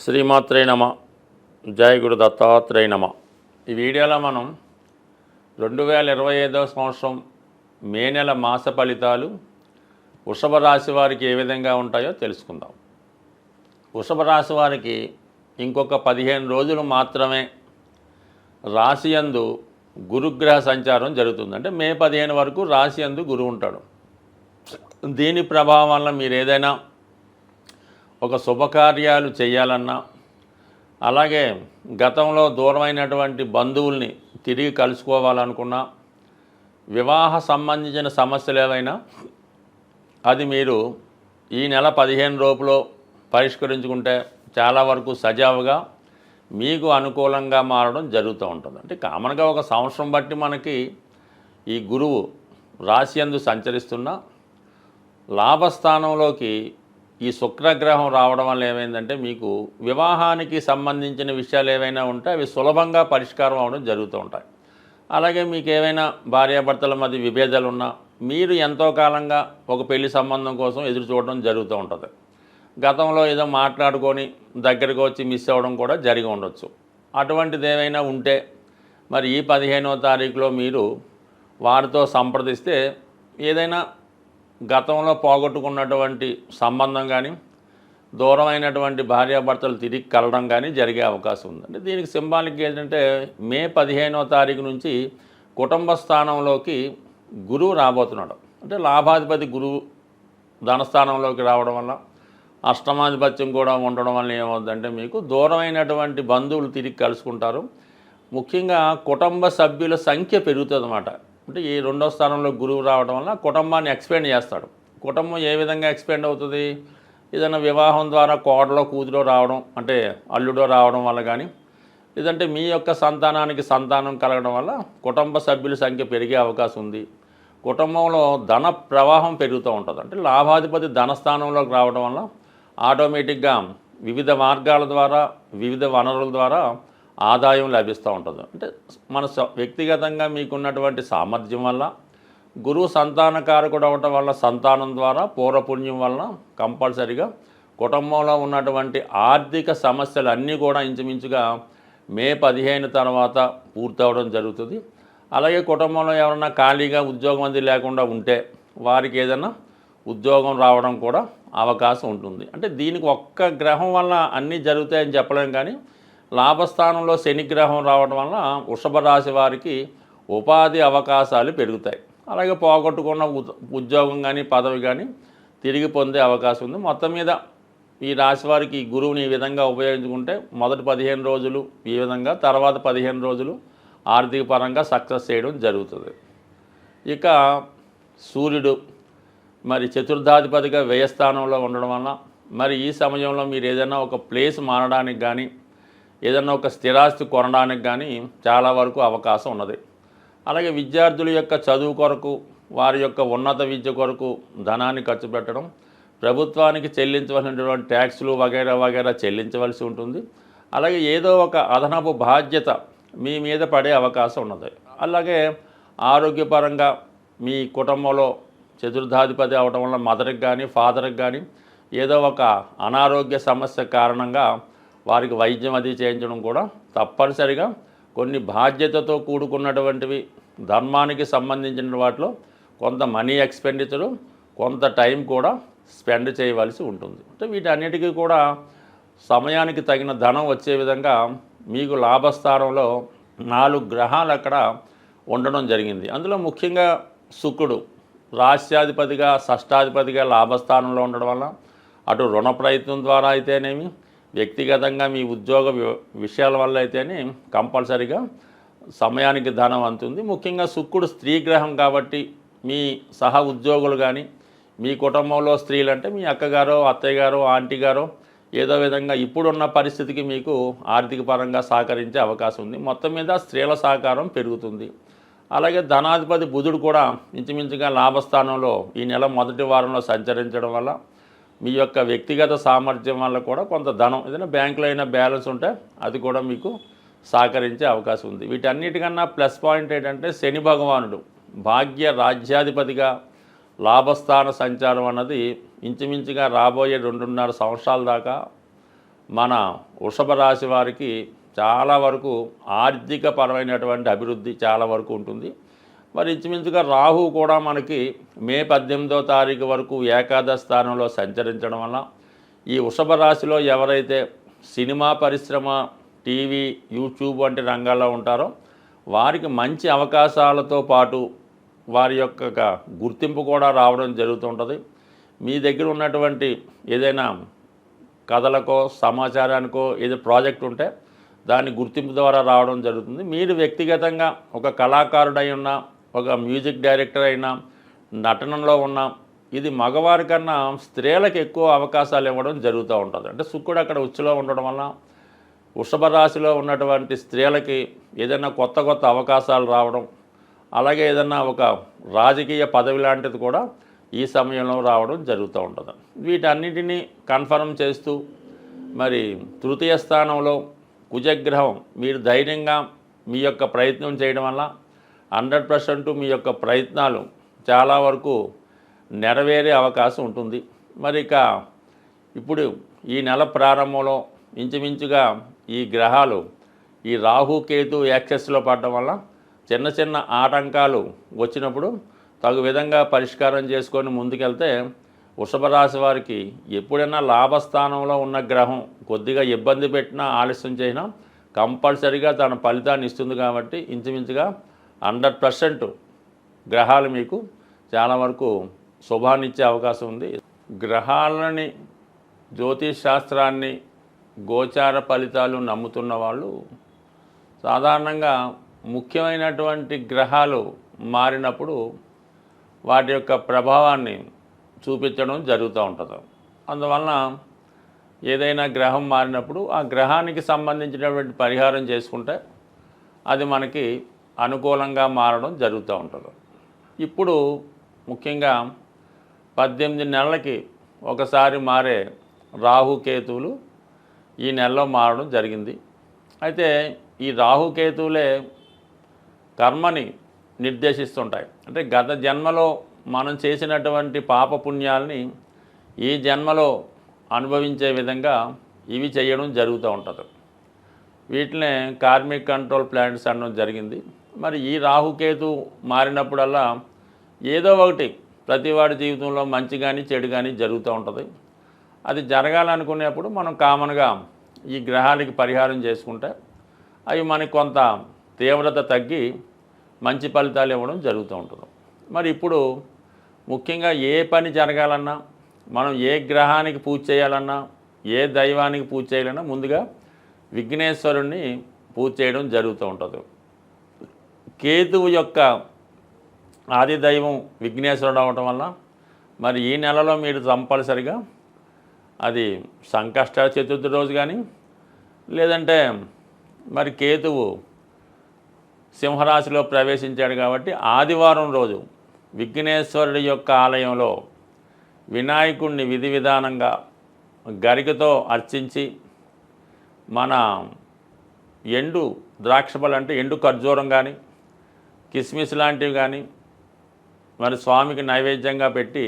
శ్రీమాత్రే నమ. జయ గురు దత్తాత్రేయ నమ. ఈ వీడియోలో మనం 2025వ సంవత్సరం మే నెల మాస ఫలితాలు వృషభ రాశి వారికి ఏ విధంగా ఉంటాయో తెలుసుకుందాం. వృషభ రాశి వారికి ఇంకొక 15 రోజులు మాత్రమే రాశి యందు గురుగ్రహ సంచారం జరుగుతుంది. అంటే మే 15 వరకు రాశి యందు గురువు ఉంటాడు. దీని ప్రభావం వల్ల మీరు ఏదైనా ఒక శుభకార్యాలు చేయాలన్నా, అలాగే గతంలో దూరమైనటువంటి బంధువుల్ని తిరిగి కలుసుకోవాలనుకున్నా, వివాహ సంబంధించిన సమస్యలు ఏవైనా అది మీరు ఈ నెల 15 లోపులో పరిష్కరించుకుంటే చాలా వరకు సజావుగా మీకు అనుకూలంగా మారడం జరుగుతూ ఉంటుంది. అంటే కామన్గా ఒక సంవత్సరం బట్టి మనకి ఈ గురువు రాశి యందు సంచరిస్తున్న లాభస్థానంలోకి ఈ శుక్రగ్రహం రావడం వల్ల ఏమైందంటే మీకు వివాహానికి సంబంధించిన విషయాలు ఏవైనా ఉంటే అవి సులభంగా పరిష్కారం అవ్వడం జరుగుతూ ఉంటాయి. అలాగే మీకు ఏవైనా భార్యాభర్తల మధ్య విభేదాలు ఉన్నా మీరు ఎంతో కాలంగా ఒక పెళ్లి సంబంధం కోసం ఎదురు చూడడం జరుగుతూ ఉంటుంది. గతంలో ఏదో మాట్లాడుకొని దగ్గరికి వచ్చి మిస్ అవ్వడం కూడా జరిగి ఉండొచ్చు. అటువంటిది ఏమైనా ఉంటే మరి ఈ 15వ తారీఖులో మీరు వారితో సంప్రదిస్తే ఏదైనా గతంలో పోగొట్టుకున్నటువంటి సంబంధం కానీ, దూరమైనటువంటి భార్యాభర్తలు తిరిగి కలడం కానీ జరిగే అవకాశం ఉంది. అంటే దీనికి సింబాలిక్ ఏంటంటే మే 15వ తారీఖు నుంచి కుటుంబ స్థానంలోకి గురువు రాబోతున్నాడు. అంటే లాభాధిపతి గురువు ధనస్థానంలోకి రావడం వల్ల అష్టమాధిపత్యం కూడా ఉండడం వల్ల ఏమవుతుందంటే మీకు దూరమైనటువంటి బంధువులు తిరిగి కలుసుకుంటారు. ముఖ్యంగా కుటుంబ సభ్యుల సంఖ్య పెరుగుతుంది అన్నమాట. అంటే ఈ 2వ స్థానంలో గురువు రావడం వల్ల కుటుంబాన్ని ఎక్స్పెండ్ చేస్తాడు. కుటుంబం ఏ విధంగా ఎక్స్పెండ్ అవుతుంది? ఏదైనా వివాహం ద్వారా కోడలో కూతురో రావడం, అంటే అల్లుడో రావడం వల్ల కానీ, లేదంటే మీ యొక్క సంతానానికి సంతానం కలగడం వల్ల కుటుంబ సభ్యుల సంఖ్య పెరిగే అవకాశం ఉంది. కుటుంబంలో ధన ప్రవాహం పెరుగుతూ ఉంటుంది. అంటే లాభాధిపతి ధనస్థానంలోకి రావడం వల్ల ఆటోమేటిక్గా వివిధ మార్గాల ద్వారా, వివిధ వనరుల ద్వారా ఆదాయం లభిస్తూ ఉంటుంది. అంటే మన వ్యక్తిగతంగా మీకున్నటువంటి సామర్థ్యం వల్ల, గురువు సంతానకారకుడు అవటం వల్ల సంతానం ద్వారా పూర్వపుణ్యం వలన కంపల్సరిగా కుటుంబంలో ఉన్నటువంటి ఆర్థిక సమస్యలు అన్నీ కూడా ఇంచుమించుగా మే 15 తర్వాత పూర్తవడం జరుగుతుంది. అలాగే కుటుంబంలో ఎవరన్నా ఖాళీగా ఉద్యోగం అది లేకుండా ఉంటే వారికి ఏదైనా ఉద్యోగం రావడం కూడా అవకాశం ఉంటుంది. అంటే దీనికి ఒక్క గ్రహం వల్ల అన్నీ జరుగుతాయని చెప్పలేం, కానీ లాభస్థానంలో శనిగ్రహం రావడం వల్ల వృషభ రాశి వారికి ఉపాధి అవకాశాలు పెరుగుతాయి. అలాగే పోగొట్టుకున్న ఉద్యోగం కానీ పదవి కానీ తిరిగి పొందే అవకాశం ఉంది. మొత్తం మీద ఈ రాశి వారికి ఈ గురువుని ఈ విధంగా ఉపయోగించుకుంటే మొదటి 15 రోజులు ఈ విధంగా, తర్వాత 15 రోజులు ఆర్థిక పరంగా సక్సెస్ చేయడం జరుగుతుంది. ఇక సూర్యుడు మరి చతుర్థాధిపతిగా వ్యయస్థానంలో ఉండడం వల్ల మరి ఈ సమయంలో మీరు ఏదైనా ఒక ప్లేస్ మారడానికి కానీ, ఏదైనా ఒక స్థిరాస్తి కొనడానికి కానీ చాలా వరకు అవకాశం ఉన్నది. అలాగే విద్యార్థుల యొక్క చదువు కొరకు, వారి యొక్క ఉన్నత విద్య కొరకు ధనాన్ని ఖర్చు పెట్టడం, ప్రభుత్వానికి చెల్లించవలసినటువంటి ట్యాక్సులు వగైరా వగైరా చెల్లించవలసి ఉంటుంది. అలాగే ఏదో ఒక అదనపు బాధ్యత మీ మీద పడే అవకాశం ఉన్నది. అలాగే ఆరోగ్యపరంగా మీ కుటుంబంలో చతుర్థాధిపతి అవడం వల్ల మదర్కి కానీ, ఫాదర్కి కానీ ఏదో ఒక అనారోగ్య సమస్య కారణంగా వారికి వైద్యం అది చేయించడం కూడా తప్పనిసరిగా కొన్ని బాధ్యతతో కూడుకున్నటువంటివి, ధర్మానికి సంబంధించిన వాటిలో కొంత మనీ ఎక్స్పెండిచరు, కొంత టైం కూడా స్పెండ్ చేయవలసి ఉంటుంది. అంటే వీటన్నిటికీ కూడా సమయానికి తగిన ధనం వచ్చే విధంగా మీకు లాభస్థానంలో 4 గ్రహాలు అక్కడ ఉండడం జరిగింది. అందులో ముఖ్యంగా శుక్రుడు రాశ్యాధిపతిగా, షష్టాధిపతిగా లాభస్థానంలో ఉండడం వల్ల అటు రుణ ప్రయత్నం ద్వారా అయితేనేమి, వ్యక్తిగతంగా మీ ఉద్యోగ విషయాల వల్ల అయితేనే కంపల్సరిగా సమయానికి ధనం అందుతుంది. ముఖ్యంగా శుక్రుడు స్త్రీ గ్రహం కాబట్టి మీ సహ ఉద్యోగులు కానీ, మీ కుటుంబంలో స్త్రీలు అంటే మీ అక్కగారో, అత్తయ్య గారో, ఆంటీ గారో ఏదో విధంగా ఇప్పుడున్న పరిస్థితికి మీకు ఆర్థిక పరంగా సహకరించే అవకాశం ఉంది. మొత్తం మీద స్త్రీల సహకారం పెరుగుతుంది. అలాగే ధనాధిపతి బుధుడు కూడా ఇంచుమించుగా లాభస్థానంలో ఈ నెల మొదటి వారంలో సంచరించడం వల్ల మీ యొక్క వ్యక్తిగత సామర్థ్యం వల్ల కూడా కొంత ధనం, ఏదైనా బ్యాంకులో అయినా బ్యాలెన్స్ ఉంటే అది కూడా మీకు సహకరించే అవకాశం ఉంది. వీటన్నిటికన్నా ప్లస్ పాయింట్ ఏంటంటే శని భగవానుడు భాగ్య రాజ్యాధిపతిగా లాభస్థాన సంచారం అన్నది ఇంచుమించుగా రాబోయే 2.5 సంవత్సరాల దాకా మన వృషభ రాశి వారికి చాలా వరకు ఆర్థిక పరమైనటువంటి అభివృద్ధి చాలా వరకు ఉంటుంది. మరి ఇంచుమించుగా రాహు కూడా మనకి మే 18వ తారీఖు వరకు ఏకాదశ స్థానంలో సంచరించడం వల్ల ఈ వృషభ రాశిలో ఎవరైతే సినిమా పరిశ్రమ, టీవీ, యూట్యూబ్ వంటి రంగాల్లో ఉంటారో వారికి మంచి అవకాశాలతో పాటు వారి యొక్క గుర్తింపు కూడా రావడం జరుగుతుంటుంది. మీ దగ్గర ఉన్నటువంటి ఏదైనా కథలకో సమాచారానికో ఏదో ప్రాజెక్ట్ ఉంటే దాని గుర్తింపు ద్వారా రావడం జరుగుతుంది. మీరు వ్యక్తిగతంగా ఒక కళాకారుడై ఉన్నా, ఒక మ్యూజిక్ డైరెక్టర్ అయినా, నటనలో ఉన్నా, ఇది మగవారి కన్నా స్త్రీలకు ఎక్కువ అవకాశాలు ఇవ్వడం జరుగుతూ ఉంటుంది. అంటే శుక్రుడు అక్కడ ఉచ్చులో ఉండడం వల్ల వృషభ రాశిలో ఉన్నటువంటి స్త్రీలకి ఏదైనా కొత్త కొత్త అవకాశాలు రావడం, అలాగే ఏదైనా ఒక రాజకీయ పదవి లాంటిది కూడా ఈ సమయంలో రావడం జరుగుతూ ఉంటుంది. వీటన్నిటినీ కన్ఫర్మ్ చేస్తూ మరి తృతీయ స్థానంలో కుజగ్రహం మీరు ధైర్యంగా మీ యొక్క ప్రయత్నం చేయడం వల్ల 100% మీ యొక్క ప్రయత్నాలు చాలా వరకు నెరవేరే అవకాశం ఉంటుంది. మరి ఇక ఇప్పుడు ఈ నెల ప్రారంభంలో ఇంచుమించుగా ఈ గ్రహాలు ఈ రాహు కేతు యాక్సెస్లో పడడం వల్ల చిన్న చిన్న ఆటంకాలు వచ్చినప్పుడు తగు విధంగా పరిష్కారం చేసుకొని ముందుకెళ్తే వృషభ రాశి వారికి ఎప్పుడైనా లాభస్థానంలో ఉన్న గ్రహం కొద్దిగా ఇబ్బంది పెట్టినా, ఆలస్యం చేసినా కంపల్సరీగా తన ఫలితాన్ని ఇస్తుంది. కాబట్టి ఇంచుమించుగా 100% గ్రహాలు మీకు చాలా వరకు శుభాన్ని ఇచ్చే అవకాశం ఉంది. గ్రహాలని, జ్యోతిష్ శాస్త్రాన్ని, గోచార ఫలితాలు నమ్ముతున్న వాళ్ళు సాధారణంగా ముఖ్యమైనటువంటి గ్రహాలు మారినప్పుడు వాటి యొక్క ప్రభావాన్ని చూపించడం జరుగుతూ ఉంటుంది. అందువలన ఏదైనా గ్రహం మారినప్పుడు ఆ గ్రహానికి సంబంధించినటువంటి పరిహారం చేసుకుంటే అది మనకి అనుకూలంగా మారడం జరుగుతూ ఉంటుంది. ఇప్పుడు ముఖ్యంగా 18 నెలలకి ఒకసారి మారే రాహుకేతువులు ఈ నెలలో మారడం జరిగింది. అయితే ఈ రాహుకేతువులే కర్మని నిర్దేశిస్తుంటాయి. అంటే గత జన్మలో మనం చేసినటువంటి పాపపుణ్యాలని ఈ జన్మలో అనుభవించే విధంగా ఇవి చేయడం జరుగుతూ ఉంటుంది. వీటినే కార్మిక్ కంట్రోల్ ప్లాంట్స్ అనడం జరిగింది. మరి ఈ రాహుకేతు మారినప్పుడల్లా ఏదో ఒకటి ప్రతివాడి జీవితంలో మంచి కానీ చెడు కానీ జరుగుతూ ఉంటుంది. అది జరగాలనుకునేప్పుడు మనం కామన్గా ఈ గ్రహాలకి పరిహారం చేసుకుంటే అవి మనకి కొంత తీవ్రత తగ్గి మంచి ఫలితాలు ఇవ్వడం జరుగుతూ ఉంటుంది. మరి ఇప్పుడు ముఖ్యంగా ఏ పని జరగాలన్నా, మనం ఏ గ్రహానికి పూజ చేయాలన్నా, ఏ దైవానికి పూజ చేయాలన్నా ముందుగా విఘ్నేశ్వరుణ్ణి పూజ చేయడం జరుగుతూ ఉంటుంది. కేతువు యొక్క ఆది దైవం విఘ్నేశ్వరుడు అవటం వల్ల మరి ఈ నెలలో మీరు కంపల్సరిగా అది సంకష్ట చతుర్థి రోజు కానీ, లేదంటే మరి కేతువు సింహరాశిలో ప్రవేశించాడు కాబట్టి ఆదివారం రోజు విఘ్నేశ్వరుడి యొక్క ఆలయంలో వినాయకుడిని విధి విధానంగా గరికతో అర్చించి మన ఎండు ద్రాక్షపళ్ళు అంటే ఎండు ఖర్జూరం కానీ, కిస్మిస్ లాంటివి కానీ మరి స్వామికి నైవేద్యంగా పెట్టి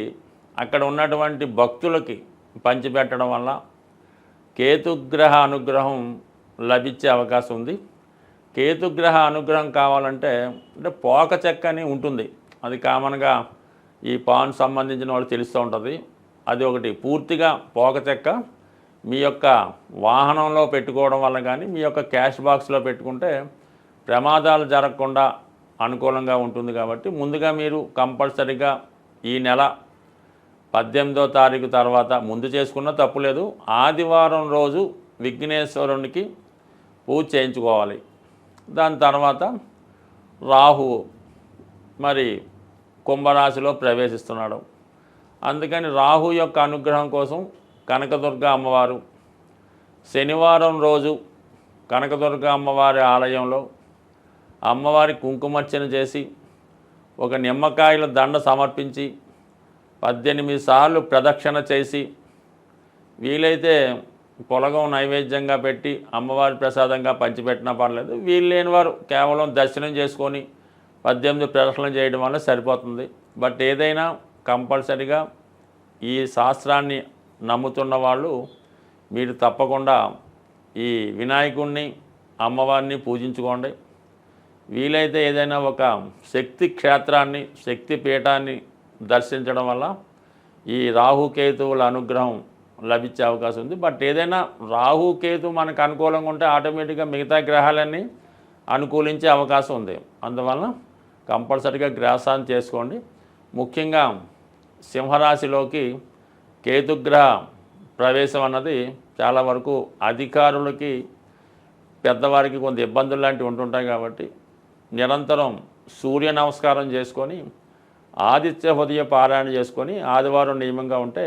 అక్కడ ఉన్నటువంటి భక్తులకి పంచిపెట్టడం వల్ల కేతుగ్రహ అనుగ్రహం లభించే అవకాశం ఉంది. కేతుగ్రహ అనుగ్రహం కావాలంటే అంటే పోక చెక్క అని ఉంటుంది, అది కామన్గా ఈ పాన్ సంబంధించిన వాళ్ళు తెలుస్తూ ఉంటుంది. అది ఒకటి పూర్తిగా పోక చెక్క మీ యొక్క వాహనంలో పెట్టుకోవడం వల్ల కానీ, మీ యొక్క క్యాష్ బాక్స్లో పెట్టుకుంటే ప్రమాదాలు జరగకుండా అనుకూలంగా ఉంటుంది. కాబట్టి ముందుగా మీరు కంపల్సరీగా ఈ నెల 18వ తారీఖు తర్వాత ముందు చేసుకున్న తప్పులేదు, ఆదివారం రోజు విఘ్నేశ్వరునికి పూజ చేయించుకోవాలి. దాని తర్వాత రాహువు మరి కుంభరాశిలో ప్రవేశిస్తున్నాడు. అందుకని రాహు యొక్క అనుగ్రహం కోసం కనకదుర్గ అమ్మవారు శనివారం రోజు కనకదుర్గ అమ్మవారి ఆలయంలో అమ్మవారి కుంకుమర్చన చేసి ఒక నిమ్మకాయల దండ సమర్పించి 18 సార్లు ప్రదక్షిణ చేసి వీలైతే పొలగం నైవేద్యంగా పెట్టి అమ్మవారి ప్రసాదంగా పంచిపెట్టినా పర్లేదు. వీలు లేని వారు కేవలం దర్శనం చేసుకొని 18 ప్రదక్షిణలు చేయడం వల్ల సరిపోతుంది. బట్ ఏదైనా కంపల్సరీగా ఈ శాస్త్రాన్ని నమ్ముతున్న వాళ్ళు మీరు తప్పకుండా ఈ వినాయకుడిని అమ్మవారిని పూజించుకోండి. వీలైతే ఏదైనా ఒక శక్తి క్షేత్రాన్ని శక్తి పీఠాన్ని దర్శించడం వల్ల ఈ రాహుకేతువుల అనుగ్రహం లభించే అవకాశం ఉంది. బట్ ఏదైనా రాహుకేతు మనకు అనుకూలంగా ఉంటే ఆటోమేటిక్గా మిగతా గ్రహాలన్నీ అనుకూలించే అవకాశం ఉంది. అందువలన కంపల్సరీగా గ్రహశాంతి చేసుకోండి. ముఖ్యంగా సింహరాశిలోకి కేతుగ్రహ ప్రవేశం అన్నది చాలా వరకు అధికారులకి పెద్దవారికి కొంత ఇబ్బందులు లాంటివి ఉంటుంటాయి. కాబట్టి నిరంతరం సూర్య నమస్కారం చేసుకొని ఆదిత్య హృదయ పారాయణ చేసుకొని ఆదివారం నియమంగా ఉంటే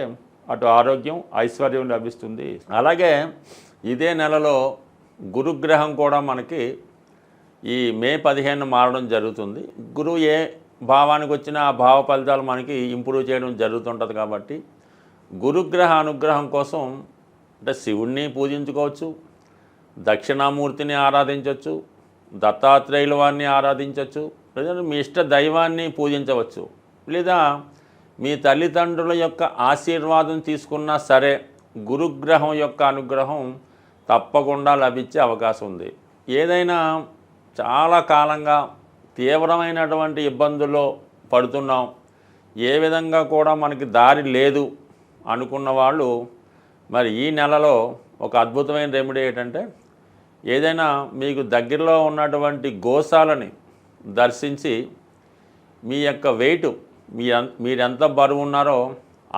అటు ఆరోగ్యం ఐశ్వర్యం లభిస్తుంది. అలాగే ఇదే నెలలో గురుగ్రహం కూడా మనకి ఈ మే 15 మారడం జరుగుతుంది. గురువు ఏ భావానికి వచ్చినా ఆ భావ ఫలితాలు మనకి ఇంప్రూవ్ చేయడం జరుగుతుంటుంది. కాబట్టి గురుగ్రహ అనుగ్రహం కోసం అంటే శివుణ్ణి పూజించుకోవచ్చు, దక్షిణామూర్తిని ఆరాధించవచ్చు, దత్తాత్రేయుల వారిని ఆరాధించవచ్చు, లేదా మీ ఇష్ట దైవాన్ని పూజించవచ్చు, లేదా మీ తల్లిదండ్రుల యొక్క ఆశీర్వాదం తీసుకున్నా సరే గురుగ్రహం యొక్క అనుగ్రహం తప్పకుండా లభించే అవకాశం ఉంది. ఏదైనా చాలా కాలంగా తీవ్రమైనటువంటి ఇబ్బందుల్లో పడుతున్నాం, ఏ విధంగా కూడా మనకి దారి లేదు అనుకున్న వాళ్ళు మరి ఈ నెలలో ఒక అద్భుతమైన రెమెడీ ఏంటంటే ఏదైనా మీకు దగ్గరలో ఉన్నటువంటి గోశాలని దర్శించి మీ యొక్క వెయిట్ మీరెంత బరువు ఉన్నారో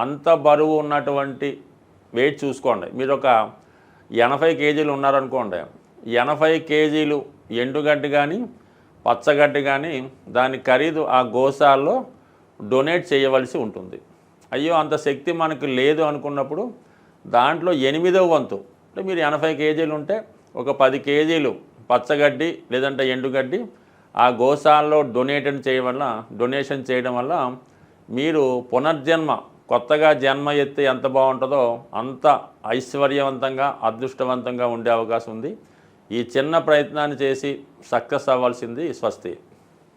అంత బరువు ఉన్నటువంటి వెయిట్ చూసుకోండి. మీరు ఒక 80 కేజీలు ఉన్నారనుకోండి, 80 కేజీలు ఎండుగడ్డి కానీ పచ్చగడ్డి కానీ దాని ఖరీదు ఆ గోశాలలో డొనేట్ చేయవలసి ఉంటుంది. అయ్యో అంత శక్తి మనకు లేదు అనుకున్నప్పుడు దాంట్లో 8వ వంతు అంటే మీరు 80 కేజీలు ఉంటే ఒక 10 కేజీలు పచ్చగడ్డి లేదంటే ఎండుగడ్డి ఆ గోశాలలో డొనేషన్ చేయడం వల్ల మీరు పునర్జన్మ కొత్తగా జన్మ ఎత్తి ఎంత బాగుంటుందో అంత ఐశ్వర్యవంతంగా అదృష్టవంతంగా ఉండే అవకాశం ఉంది. ఈ చిన్న ప్రయత్నాన్ని చేసి సక్సెస్ అవ్వాల్సింది. స్వస్తి.